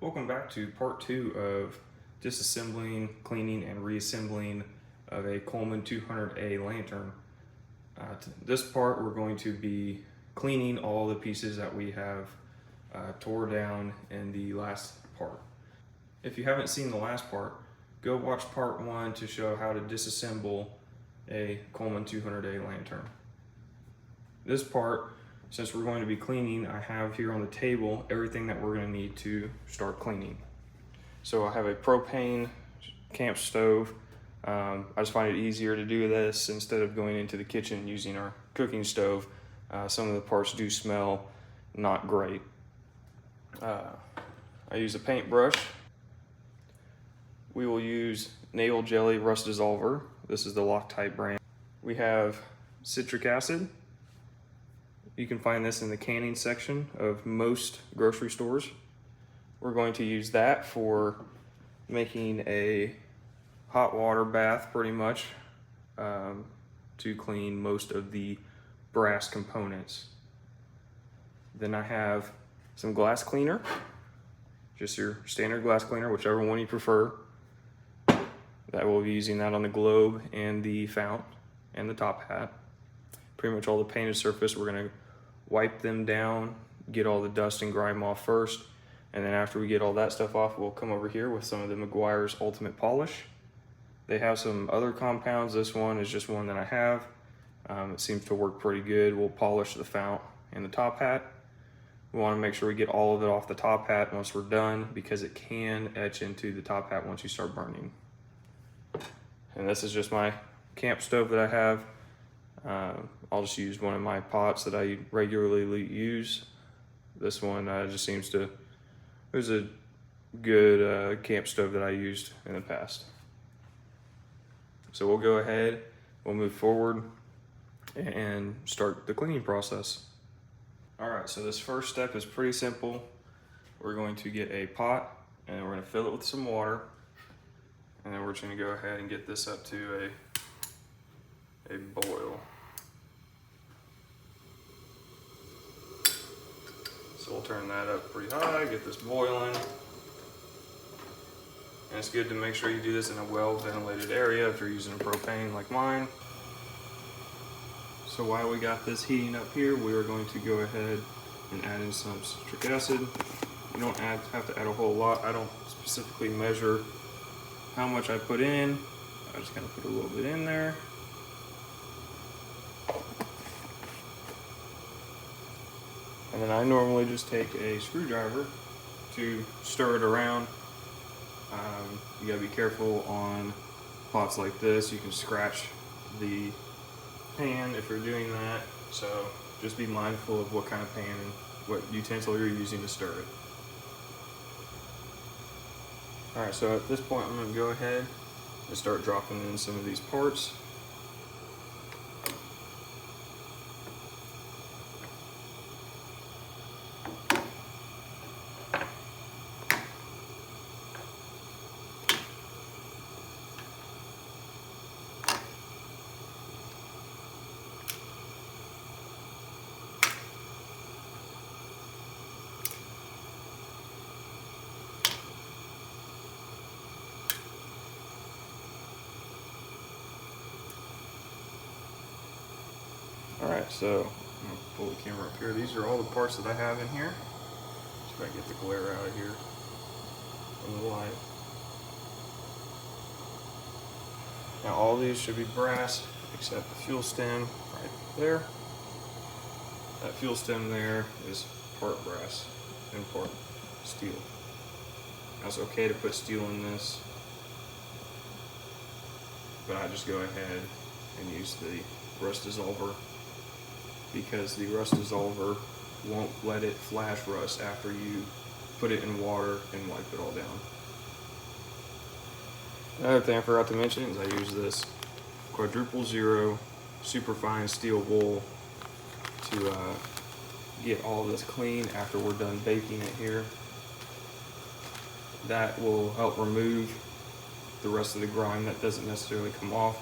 Welcome back to part 2 of disassembling, cleaning, and reassembling of a Coleman 200a lantern. This part we're going to be cleaning all the pieces that we have tore down in the last part. If you haven't seen the last part, go watch part 1 to show how to disassemble a Coleman 200a lantern. This part, since we're going to be cleaning, I have here on the table everything that we're going to need to start cleaning. So I have a propane camp stove. I just find it easier to do this instead of going into the kitchen using our cooking stove. Some of the parts do smell not great. I use a paintbrush. We will use nail jelly rust dissolver. This is the Loctite brand. We have citric acid. You can find this in the canning section of most grocery stores. We're going to use that for making a hot water bath pretty much to clean most of the brass components. Then I have some glass cleaner, just your standard glass cleaner, whichever one you prefer. That we'll be using that on the globe and the fount and the top hat. Pretty much all the painted surface, we're gonna wipe them down, get all the dust and grime off first, and then after we get all that stuff off, we'll come over here with some of the Meguiar's Ultimate Polish. They have some other compounds. This one is just one that I have. It seems to work pretty good. We'll polish the fount and the top hat. We want to make sure we get all of it off the top hat once we're done, because it can etch into the top hat once you start burning. And this is just my camp stove that I have. I'll just use one of my pots that I regularly use. This one just seems to, it was a good camp stove that I used in the past. So we'll go ahead, we'll move forward and start the cleaning process. All right, so this first step is pretty simple. We're going to get a pot and we're gonna fill it with some water. And then we're just gonna go ahead and get this up to a boil. So we'll turn that up pretty high, get this boiling. And it's good to make sure you do this in a well-ventilated area if you're using a propane like mine. So while we got this heating up here, we are going to go ahead and add in some citric acid. You don't have to add a whole lot. I don't specifically measure how much I put in. I just kind of put a little bit in there. And then I normally just take a screwdriver to stir it around. You gotta be careful on pots like this. You can scratch the pan if you're doing that. So just be mindful of what kind of pan and what utensil you're using to stir it. All right, so at this point, I'm gonna go ahead and start dropping in some of these parts. Alright, so I'm going to pull the camera up here. These are all the parts that I have in here. Just try to get the glare out of here from the light. Now all these should be brass except the fuel stem right there. That fuel stem there is part brass and part steel. Now it's okay to put steel in this, but I just go ahead and use the rust dissolver, because the rust dissolver won't let it flash rust after you put it in water and wipe it all down. Another thing I forgot to mention is I use this quadruple zero superfine steel wool to get all this clean after we're done baking it here. That will help remove the rest of the grime that doesn't necessarily come off.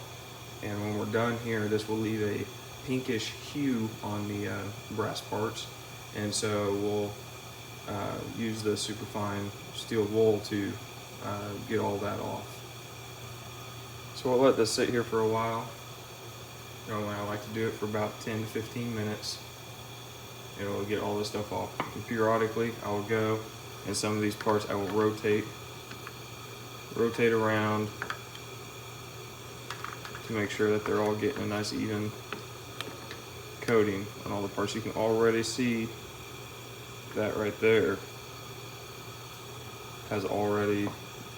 And when we're done here, this will leave a pinkish hue on the brass parts, and so we'll use the superfine steel wool to get all that off. So we'll let this sit here for a while. Normally I like to do it for about 10 to 15 minutes. It'll get all this stuff off. And periodically I will go, and some of these parts I will rotate around to make sure that they're all getting a nice even coating on all the parts. You can already see that right there has already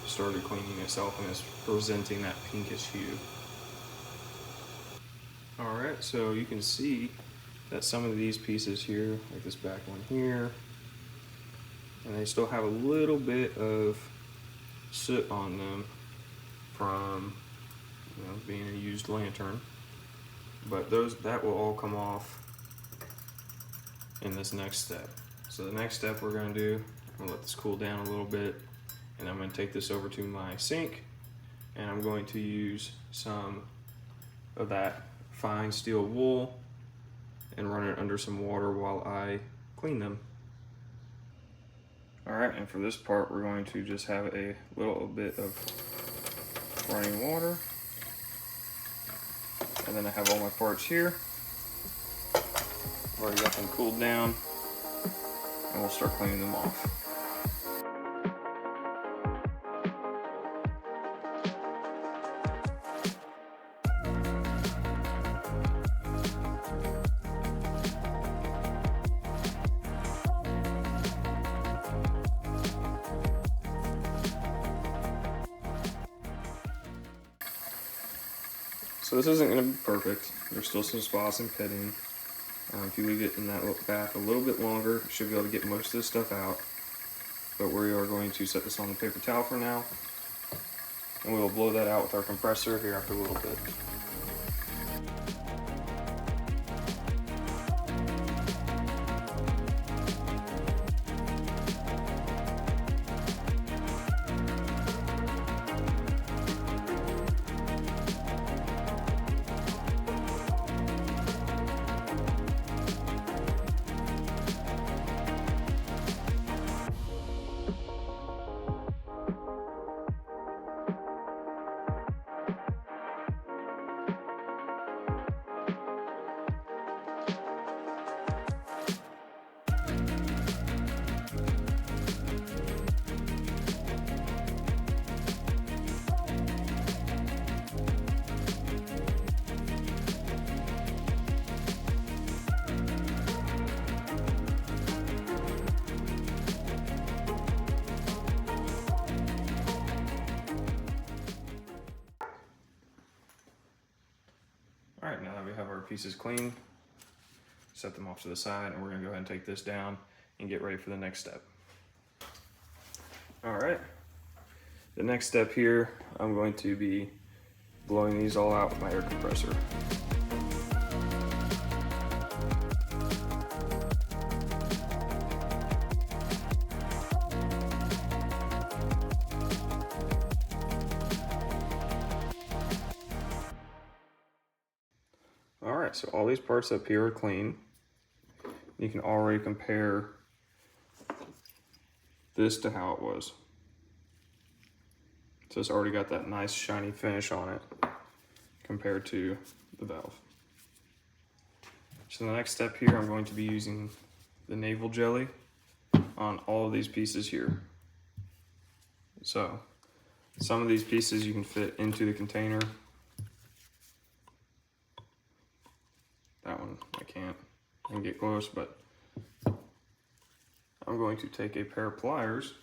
started cleaning itself and is presenting that pinkish hue. Alright, so you can see that some of these pieces here, like this back one here, and they still have a little bit of soot on them from being a used lantern, but that will all come off in this next step. So the next step we're going to do, I'm going to let this cool down a little bit, and I'm going to take this over to my sink, and I'm going to use some of that fine steel wool and run it under some water while I clean them. Alright, and for this part we're going to just have a little bit of running water, and then I have all my parts here. I've already got them cooled down, and we'll start cleaning them off. So this isn't going to be perfect. There's still some spots and pitting. If you leave it in that bath a little bit longer, you should be able to get most of this stuff out. But we are going to set this on the paper towel for now, and we will blow that out with our compressor here after a little bit. Alright, now that we have our pieces clean, set them off to the side, and we're going to go ahead and take this down and get ready for the next step. Alright, the next step here, I'm going to be blowing these all out with my air compressor. Alright, so all these parts up here are clean. You can already compare this to how it was. So it's already got that nice shiny finish on it compared to the valve. So the next step here, I'm going to be using the navel jelly on all of these pieces here. So some of these pieces you can fit into the container. That one I can't. I can get close, but I'm going to take a pair of pliers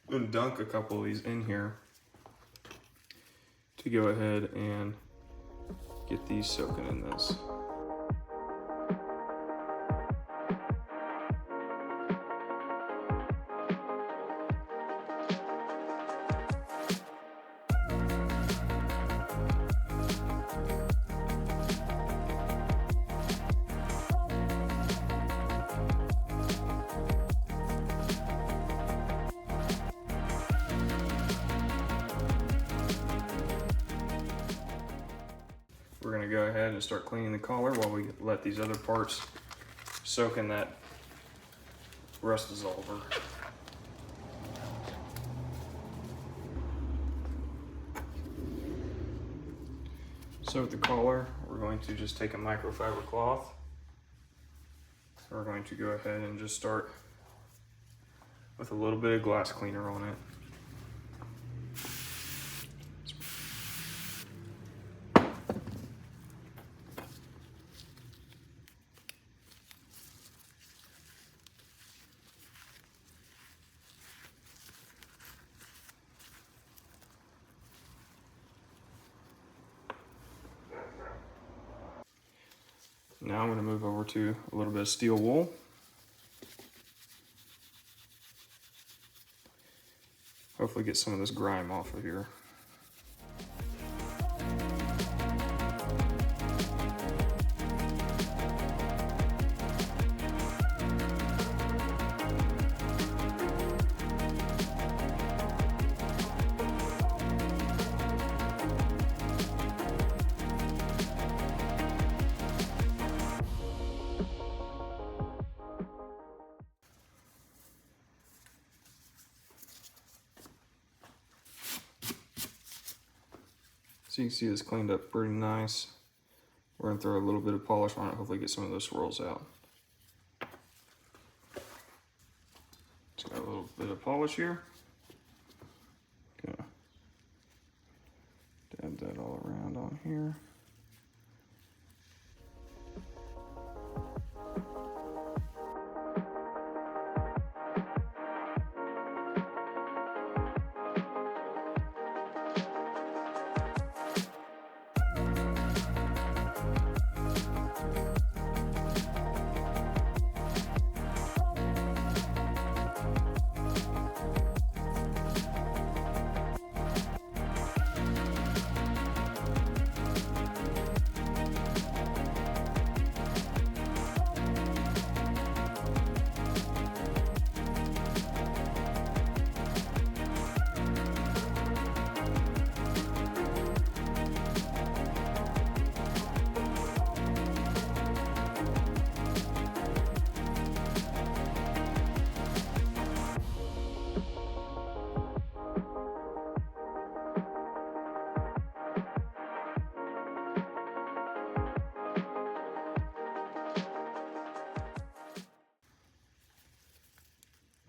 and dunk a couple of these in here to go ahead and get these soaking in this. We're going to go ahead and start cleaning the collar while we let these other parts soak in that rust dissolver. So with the collar, we're going to just take a microfiber cloth. We're going to go ahead and just start with a little bit of glass cleaner on it. Now I'm going to move over to a little bit of steel wool. Hopefully get some of this grime off of here. So you can see this cleaned up pretty nice. We're gonna throw a little bit of polish on it, hopefully get some of those swirls out. Just got a little bit of polish here. Gonna dab that all around on here.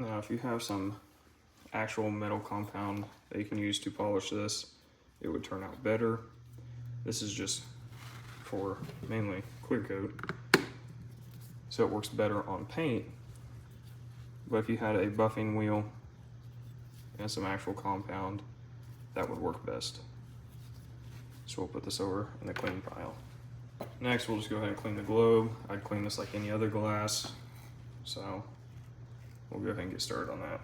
Now, if you have some actual metal compound that you can use to polish this, it would turn out better. This is just for mainly clear coat, so it works better on paint. But if you had a buffing wheel and some actual compound, that would work best. So we'll put this over in the clean pile. Next, we'll just go ahead and clean the globe. I'd clean this like any other glass, so we'll go ahead and get started on that.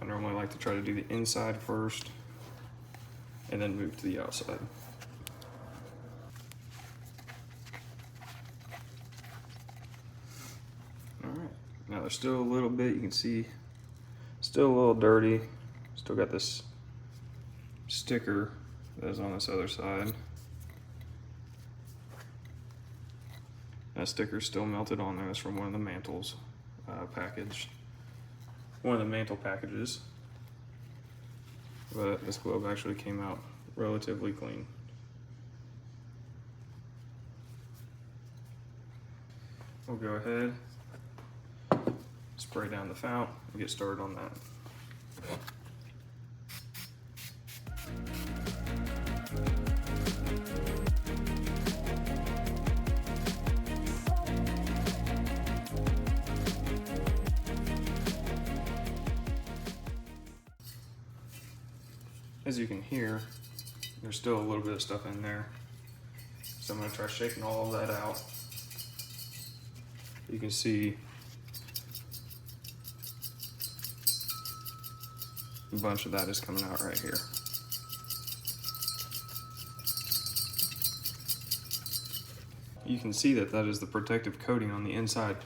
I normally like to try to do the inside first and then move to the outside. All right, now there's still a little bit, you can see, still a little dirty. Still got this sticker that is on this other side. That sticker's still melted on there. It's from one of the mantles packaged. One of the mantle packages, but this globe actually came out relatively clean. We'll go ahead, spray down the fount, and get started on that. As you can hear, there's still a little bit of stuff in there. So I'm going to try shaking all of that out. You can see a bunch of that is coming out right here. You can see that that is the protective coating on the inside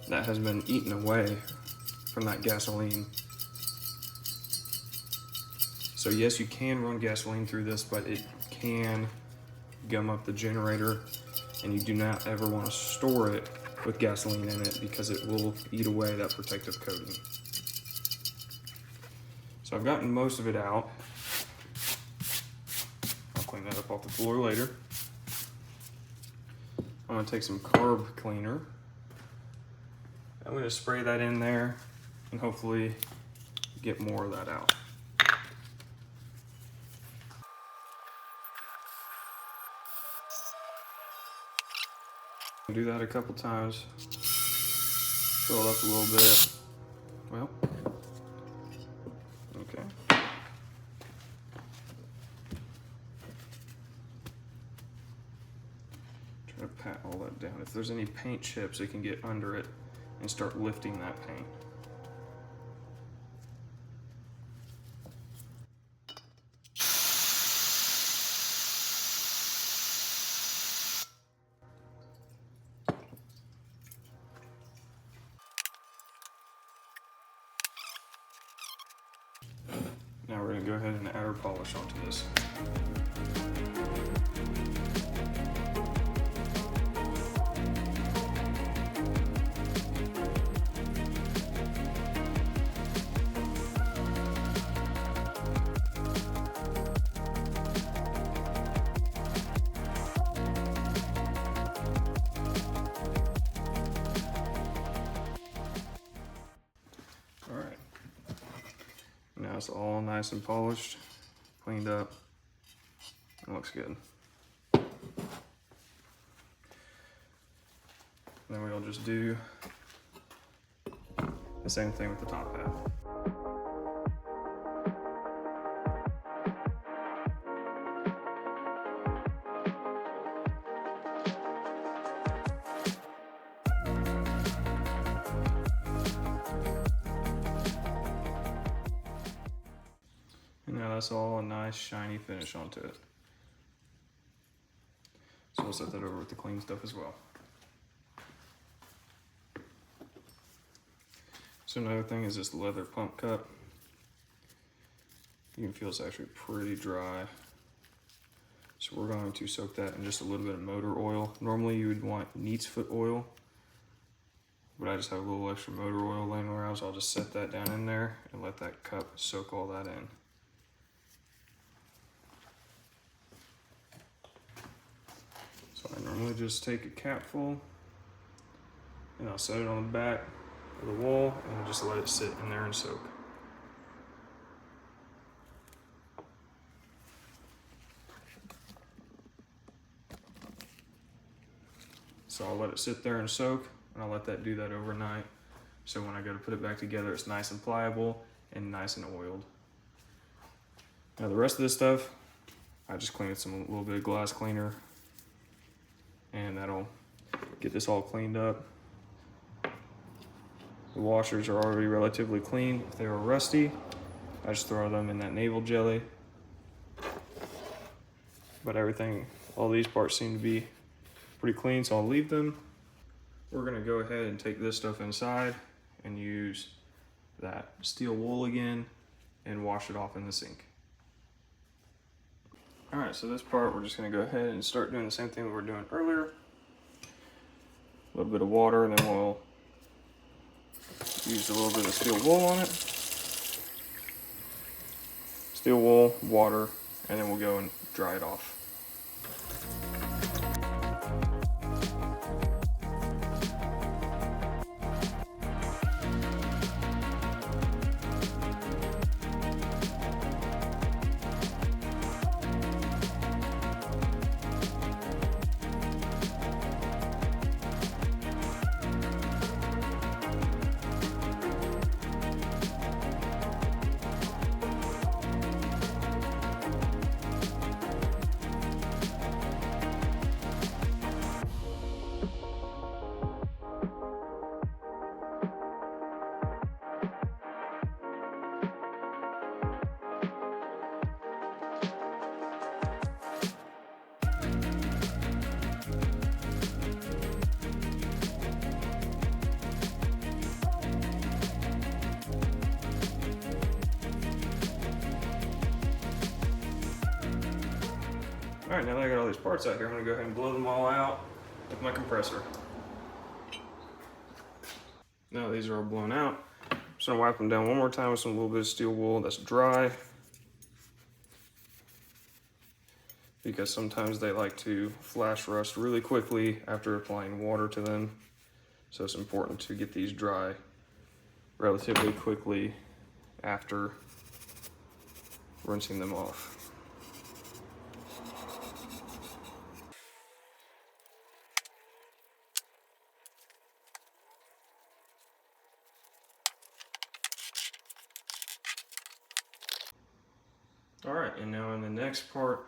that has been eaten away from that gasoline. So yes, you can run gasoline through this, but it can gum up the generator, and you do not ever want to store it with gasoline in it because it will eat away that protective coating. So I've gotten most of it out. I'll clean that up off the floor later. I'm gonna take some carb cleaner. I'm gonna spray that in there and hopefully get more of that out. Do that a couple times. Fill it up a little bit. Well, okay. Try to pat all that down. If there's any paint chips, it can get under it and start lifting that paint. Now we're going to go ahead and add our polish onto this. Now it's all nice and polished, cleaned up, it looks good. Then we'll just do the same thing with the top half. And now that's all a nice shiny finish onto it. So we'll set that over with the clean stuff as well. So another thing is this leather pump cup. You can feel it's actually pretty dry. So we're going to soak that in just a little bit of motor oil. Normally you would want neat's foot oil, but I just have a little extra motor oil laying around, so I'll just set that down in there and let that cup soak all that in. So I normally just take a capful and I'll set it on the back of the wall and just let it sit in there and soak. So I'll let it sit there and soak, and I'll let that do that overnight. So when I go to put it back together, it's nice and pliable and nice and oiled. Now the rest of this stuff, I just clean with a little bit of glass cleaner, and that'll get this all cleaned up. The washers are already relatively clean. If they were rusty, I just throw them in that navel jelly. But everything, all these parts seem to be pretty clean, so I'll leave them. We're gonna go ahead and take this stuff inside and use that steel wool again and wash it off in the sink. All right, so this part, we're just gonna go ahead and start doing the same thing we were doing earlier. A little bit of water, and then we'll use a little bit of steel wool on it. Steel wool, water, and then we'll go and dry it off. All right, now that I got all these parts out here, I'm gonna go ahead and blow them all out with my compressor. Now these are all blown out. I'm just gonna wipe them down one more time with some little bit of steel wool that's dry, because sometimes they like to flash rust really quickly after applying water to them. So it's important to get these dry relatively quickly after rinsing them off. All right, and now in the next part,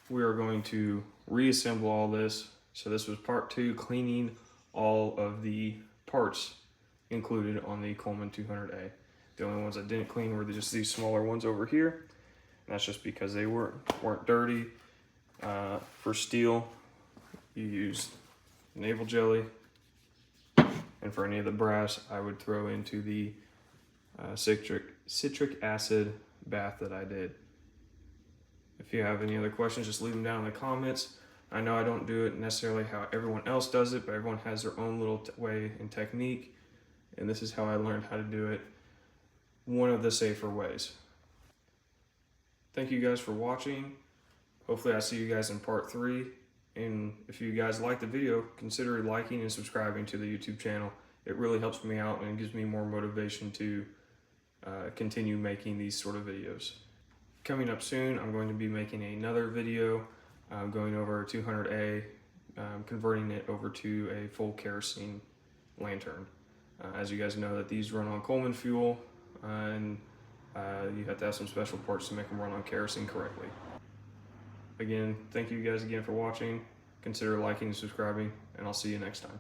we are going to reassemble all this. So this was part 2, cleaning all of the parts included on the Coleman 200a. The only ones I didn't clean were just these smaller ones over here. And that's just because they weren't dirty. For steel, you use navel jelly. And for any of the brass, I would throw into the citric acid bath that I did. If you have any other questions, just leave them down in the comments. I know I don't do it necessarily how everyone else does it, but everyone has their own little way and technique. And this is how I learned how to do it. One of the safer ways. Thank you guys for watching. Hopefully I see you guys in part 3. And if you guys like the video, consider liking and subscribing to the YouTube channel. It really helps me out and gives me more motivation to continue making these sort of videos. Coming up soon, I'm going to be making another video going over a 200A, converting it over to a full kerosene lantern. As you guys know, that these run on Coleman fuel, and you have to have some special parts to make them run on kerosene correctly. Again, thank you guys again for watching. Consider liking and subscribing, and I'll see you next time.